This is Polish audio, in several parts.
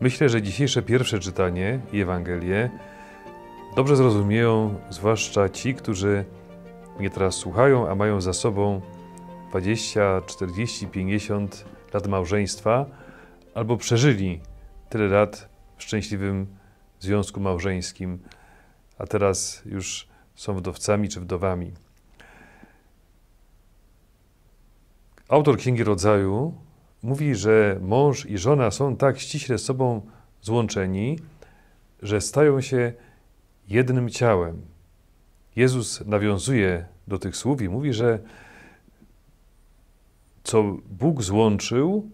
Myślę, że dzisiejsze pierwsze czytanie i Ewangelię dobrze zrozumieją zwłaszcza ci, którzy mnie teraz słuchają, a mają za sobą 20, 40, 50 lat małżeństwa, albo przeżyli tyle lat w szczęśliwym związku małżeńskim, a teraz już są wdowcami czy wdowami. Autor Księgi Rodzaju mówi, że mąż i żona są tak ściśle z sobą złączeni, że stają się jednym ciałem. Jezus nawiązuje do tych słów i mówi, że co Bóg złączył,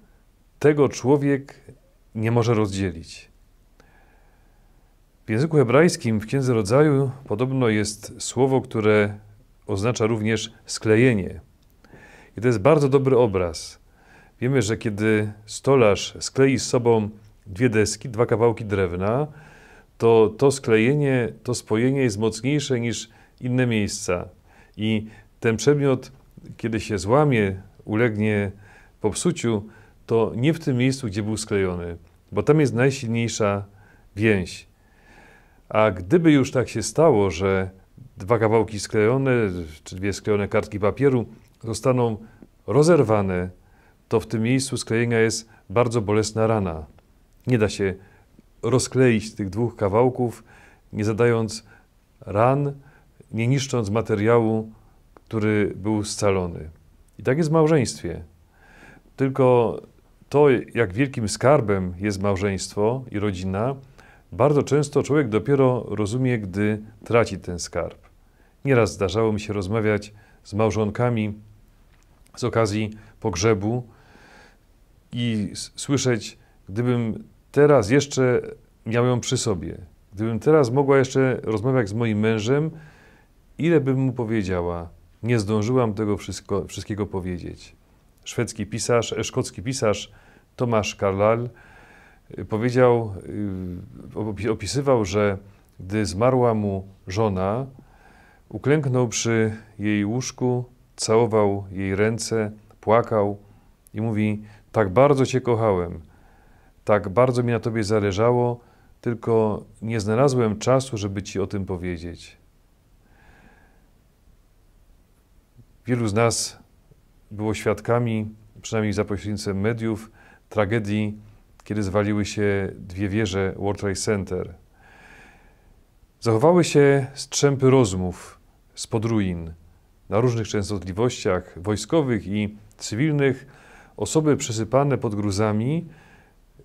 tego człowiek nie może rozdzielić. W języku hebrajskim w Księdze Rodzaju podobno jest słowo, które oznacza również sklejenie. I to jest bardzo dobry obraz. Wiemy, że kiedy stolarz sklei z sobą dwie deski, dwa kawałki drewna, to sklejenie, to spojenie jest mocniejsze niż inne miejsca. I ten przedmiot, kiedy się złamie, ulegnie popsuciu, to nie w tym miejscu, gdzie był sklejony, bo tam jest najsilniejsza więź. A gdyby już tak się stało, że dwa kawałki sklejone, czy dwie sklejone kartki papieru zostaną rozerwane, to w tym miejscu sklejenia jest bardzo bolesna rana. Nie da się rozkleić tych dwóch kawałków, nie zadając ran, nie niszcząc materiału, który był scalony. I tak jest w małżeństwie. Tylko to, jak wielkim skarbem jest małżeństwo i rodzina, bardzo często człowiek dopiero rozumie, gdy traci ten skarb. Nieraz zdarzało mi się rozmawiać z małżonkami z okazji pogrzebu i słyszeć, gdybym teraz jeszcze miał ją przy sobie, gdybym teraz mogła jeszcze rozmawiać z moim mężem, ile bym mu powiedziała. Nie zdążyłam tego wszystkiego powiedzieć. Szkocki pisarz Tomasz Carlyle opisywał, że gdy zmarła mu żona, uklęknął przy jej łóżku, całował jej ręce, płakał i mówi: tak bardzo Cię kochałem, tak bardzo mi na Tobie zależało, tylko nie znalazłem czasu, żeby Ci o tym powiedzieć. Wielu z nas było świadkami, przynajmniej za pośrednictwem mediów, tragedii, kiedy zwaliły się dwie wieże World Trade Center. Zachowały się strzępy rozmów spod ruin. Na różnych częstotliwościach wojskowych i cywilnych osoby przesypane pod gruzami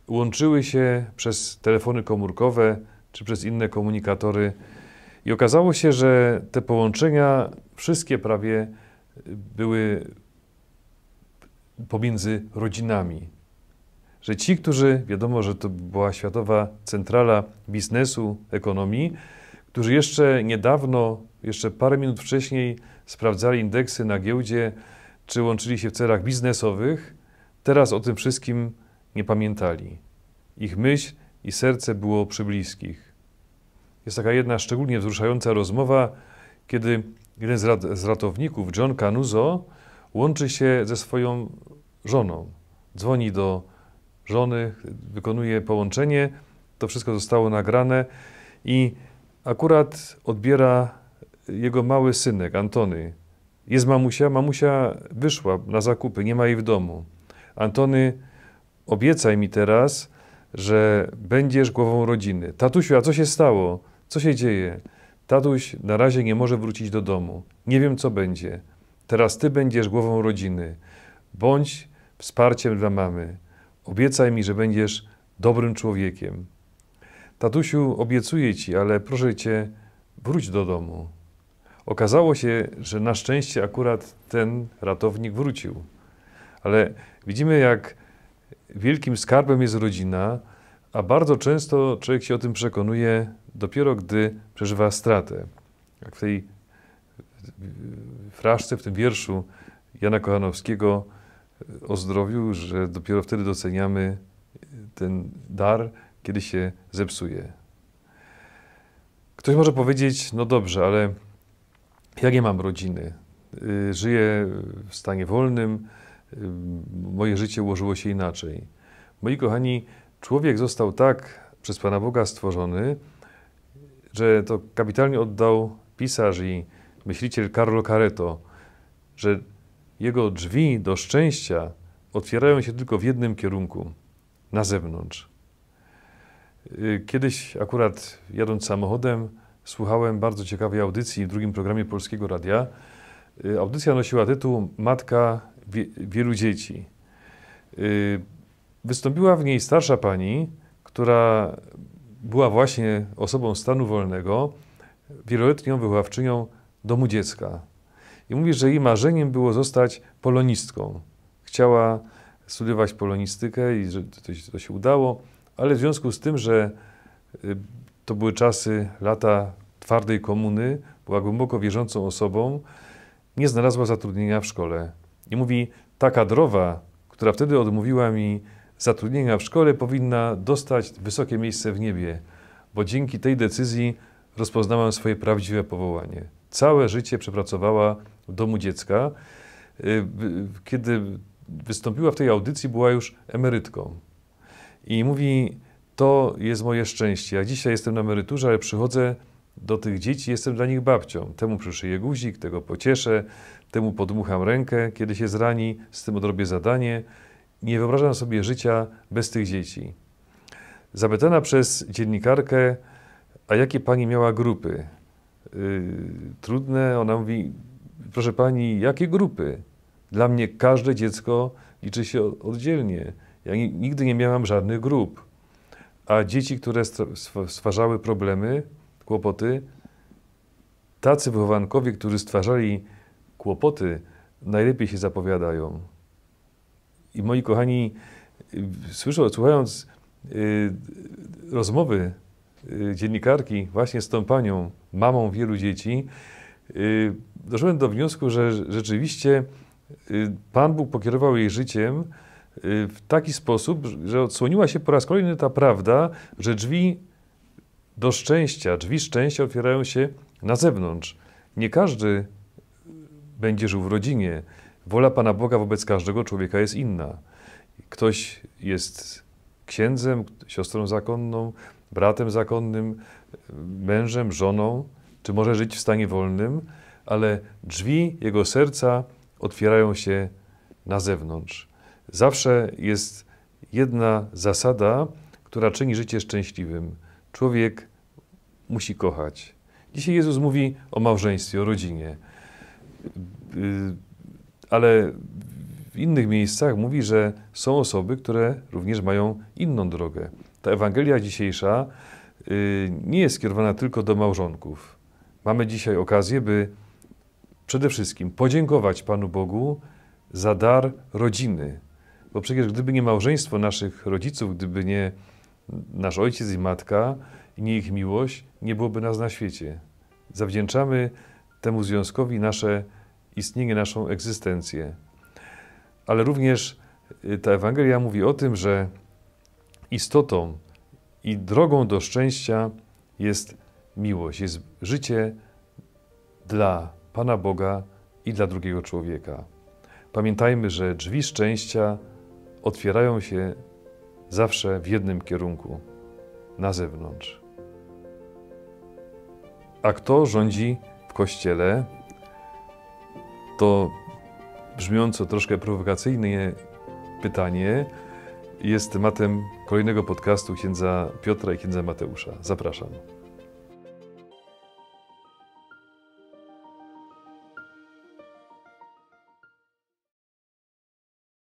łączyły się przez telefony komórkowe czy przez inne komunikatory i okazało się, że te połączenia wszystkie prawie były pomiędzy rodzinami. Że ci, którzy, wiadomo, że to była światowa centrala biznesu, ekonomii, którzy jeszcze niedawno, jeszcze parę minut wcześniej sprawdzali indeksy na giełdzie, czy łączyli się w celach biznesowych, teraz o tym wszystkim nie pamiętali. Ich myśl i serce było przy bliskich. Jest taka jedna szczególnie wzruszająca rozmowa, kiedy jeden z ratowników, John Canuso, łączy się ze swoją żoną. Dzwoni do żony, wykonuje połączenie, to wszystko zostało nagrane i akurat odbiera jego mały synek, Antony. Jest mamusia, mamusia wyszła na zakupy, nie ma jej w domu. Antony, obiecaj mi teraz, że będziesz głową rodziny. Tatusiu, a co się stało? Co się dzieje? Tatuś na razie nie może wrócić do domu. Nie wiem, co będzie. Teraz ty będziesz głową rodziny. Bądź wsparciem dla mamy. Obiecaj mi, że będziesz dobrym człowiekiem. Tatusiu, obiecuję ci, ale proszę cię, wróć do domu. Okazało się, że na szczęście akurat ten ratownik wrócił. Ale widzimy, jak wielkim skarbem jest rodzina, a bardzo często człowiek się o tym przekonuje dopiero, gdy przeżywa stratę. Jak w tej fraszce, w tym wierszu Jana Kochanowskiego o zdrowiu, że dopiero wtedy doceniamy ten dar, kiedy się zepsuje. Ktoś może powiedzieć: no dobrze, ale ja nie mam rodziny. Żyję w stanie wolnym, moje życie ułożyło się inaczej. Moi kochani, człowiek został tak przez Pana Boga stworzony, że to kapitalnie oddał pisarz i myśliciel Carlo Caretto, że jego drzwi do szczęścia otwierają się tylko w jednym kierunku, na zewnątrz. Kiedyś akurat jadąc samochodem słuchałem bardzo ciekawej audycji w drugim programie Polskiego Radia. Audycja nosiła tytuł Matka wielu dzieci. Wystąpiła w niej starsza pani, która była właśnie osobą stanu wolnego, wieloletnią wychowawczynią domu dziecka. I mówi, że jej marzeniem było zostać polonistką. Chciała studiować polonistykę i że to się udało, ale w związku z tym, że to były czasy, lata twardej komuny, była głęboko wierzącą osobą, nie znalazła zatrudnienia w szkole. I mówi, ta kadrowa, która wtedy odmówiła mi zatrudnienia w szkole, powinna dostać wysokie miejsce w niebie, bo dzięki tej decyzji rozpoznałam swoje prawdziwe powołanie. Całe życie przepracowała w domu dziecka. Kiedy wystąpiła w tej audycji, była już emerytką. I mówi, to jest moje szczęście. Ja dzisiaj jestem na emeryturze, ale przychodzę do tych dzieci, jestem dla nich babcią. Temu przyszyję guzik, tego pocieszę, temu podmucham rękę, kiedy się zrani, z tym odrobię zadanie. Nie wyobrażam sobie życia bez tych dzieci. Zapytana przez dziennikarkę, a jakie pani miała grupy? Trudne, ona mówi, proszę pani, jakie grupy? Dla mnie każde dziecko liczy się oddzielnie. Ja nigdy nie miałam żadnych grup. A dzieci, które stwarzały problemy, kłopoty, tacy wychowankowie, którzy stwarzali kłopoty, najlepiej się zapowiadają. I moi kochani, słuchając rozmowy dziennikarki właśnie z tą panią, mamą wielu dzieci, doszedłem do wniosku, że rzeczywiście Pan Bóg pokierował jej życiem w taki sposób, że odsłoniła się po raz kolejny ta prawda, że drzwi szczęścia otwierają się na zewnątrz. Nie każdy będzie żył w rodzinie. Wola Pana Boga wobec każdego człowieka jest inna. Ktoś jest księdzem, siostrą zakonną, bratem zakonnym, mężem, żoną, czy może żyć w stanie wolnym, ale drzwi jego serca otwierają się na zewnątrz. Zawsze jest jedna zasada, która czyni życie szczęśliwym. Człowiek musi kochać. Dzisiaj Jezus mówi o małżeństwie, o rodzinie. Ale w innych miejscach mówi, że są osoby, które również mają inną drogę. Ta Ewangelia dzisiejsza nie jest skierowana tylko do małżonków. Mamy dzisiaj okazję, by przede wszystkim podziękować Panu Bogu za dar rodziny. Bo przecież gdyby nie małżeństwo naszych rodziców, gdyby nie nasz ojciec i matka i nie ich miłość, nie byłoby nas na świecie. Zawdzięczamy temu związkowi nasze istnienie, naszą egzystencję. Ale również ta Ewangelia mówi o tym, że istotą i drogą do szczęścia jest miłość, jest życie dla Pana Boga i dla drugiego człowieka. Pamiętajmy, że drzwi szczęścia otwierają się zawsze w jednym kierunku, na zewnątrz. A kto rządzi w Kościele? To brzmiąco troszkę prowokacyjne pytanie jest tematem kolejnego podcastu księdza Piotra i księdza Mateusza. Zapraszam.